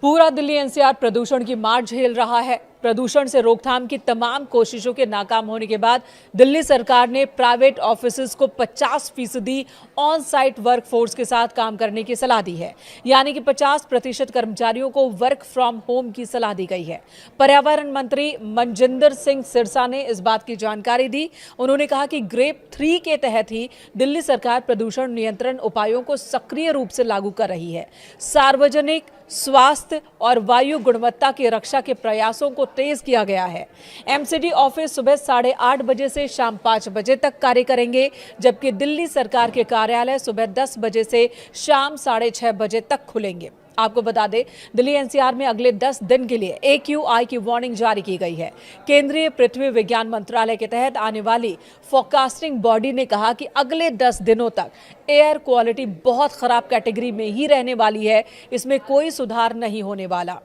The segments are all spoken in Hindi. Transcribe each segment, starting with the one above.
पूरा दिल्ली एनसीआर प्रदूषण की मार झेल रहा है। प्रदूषण से रोकथाम की तमाम कोशिशों के नाकाम होने के बाद दिल्ली सरकार ने प्राइवेट ऑफिसेज को 50% ऑन साइट वर्कफोर्स के साथ काम करने की सलाह दी है। यानी कि 50% कर्मचारियों को वर्क फ्रॉम होम की सलाह दी गई है। पर्यावरण मंत्री मनजिंदर सिंह सिरसा ने इस बात की जानकारी दी। उन्होंने कहा कि ग्रेप 3 के तहत ही दिल्ली सरकार प्रदूषण नियंत्रण उपायों को सक्रिय रूप से लागू कर रही है। सार्वजनिक स्वास्थ्य और वायु गुणवत्ता की रक्षा के प्रयासों को तेज किया गया है। एमसीडी ऑफिस सुबह 8:30 बजे से शाम 5 बजे तक कार्य करेंगे, जबकि दिल्ली सरकार के कार्यालय सुबह 10 बजे से शाम 6:30 बजे तक खुलेंगे। आपको बता दें, दिल्ली एनसीआर में अगले 10 दिन के लिए AQI की वार्निंग जारी की गई है। केंद्रीय पृथ्वी विज्ञान मंत्रालय के तहत आने वाली फोरकास्टिंग बॉडी ने कहा कि अगले 10 दिनों तक एयर क्वालिटी बहुत खराब कैटेगरी में ही रहने वाली है, इसमें कोई सुधार नहीं होने वाला।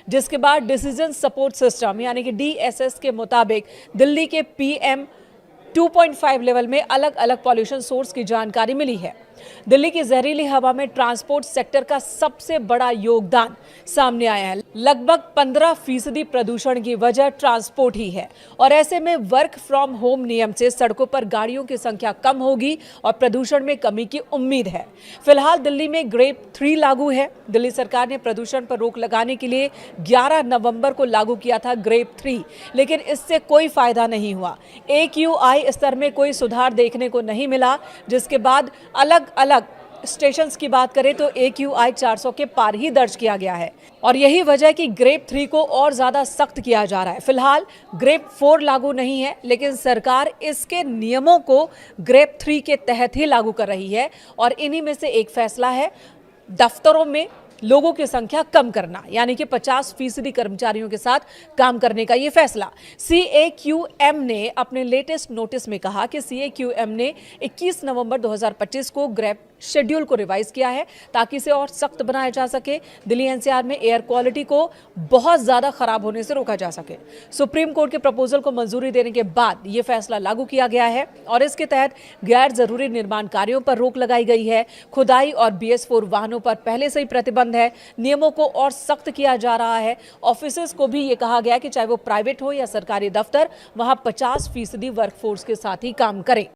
जिसके बाद डिसीजन सपोर्ट सिस्टम यानी कि DSS के मुताबिक दिल्ली के PM 2.5 लेवल में अलग अलग पॉल्यूशन सोर्स की जानकारी मिली है। दिल्ली की जहरीली हवा में ट्रांसपोर्ट सेक्टर का सबसे बड़ा योगदान सामने आया है। लगभग 15% प्रदूषण की वजह ट्रांसपोर्ट ही है और ऐसे में वर्क फ्रॉम होम नियम से सड़कों पर गाड़ियों की संख्या कम होगी और प्रदूषण में कमी की उम्मीद है। फिलहाल दिल्ली में ग्रेप 3 लागू है। दिल्ली सरकार ने प्रदूषण पर रोक लगाने के लिए 11 नवंबर को लागू किया था ग्रेप 3, लेकिन इससे कोई फायदा नहीं हुआ। AQI स्तर में कोई सुधार देखने को नहीं मिला, जिसके बाद अलग अलग स्टेशन की बात करें तो AQI 400 के पार ही दर्ज किया गया है और यही वजह है कि ग्रेप 3 को और ज्यादा सख्त किया जा रहा है। फिलहाल ग्रेप 4 लागू नहीं है, लेकिन सरकार इसके नियमों को ग्रेप 3 के तहत ही लागू कर रही है और इन्हीं में से एक फैसला है दफ्तरों में लोगों की संख्या कम करना, यानी कि 50% कर्मचारियों के साथ काम करने का ये फैसला। CAQM ने अपने लेटेस्ट नोटिस में कहा कि CAQM ने 21 नवंबर 2025 को ग्रेप शेड्यूल को रिवाइज किया है ताकि इसे और सख्त बनाया जा सके, दिल्ली एनसीआर में एयर क्वालिटी को बहुत ज्यादा खराब होने से रोका जा सके। सुप्रीम कोर्ट के प्रपोजल को मंजूरी देने के बाद यह फैसला लागू किया गया है और इसके तहत गैर जरूरी निर्माण कार्यों पर रोक लगाई गई है। खुदाई और BS4 वाहनों पर पहले से ही प्रतिबंध है। नियमों को और सख्त किया जा रहा है। ऑफिसेज को भी ये कहा गया कि चाहे वो प्राइवेट हो या सरकारी दफ्तर, वहां 50% वर्कफोर्स के साथ ही काम करें।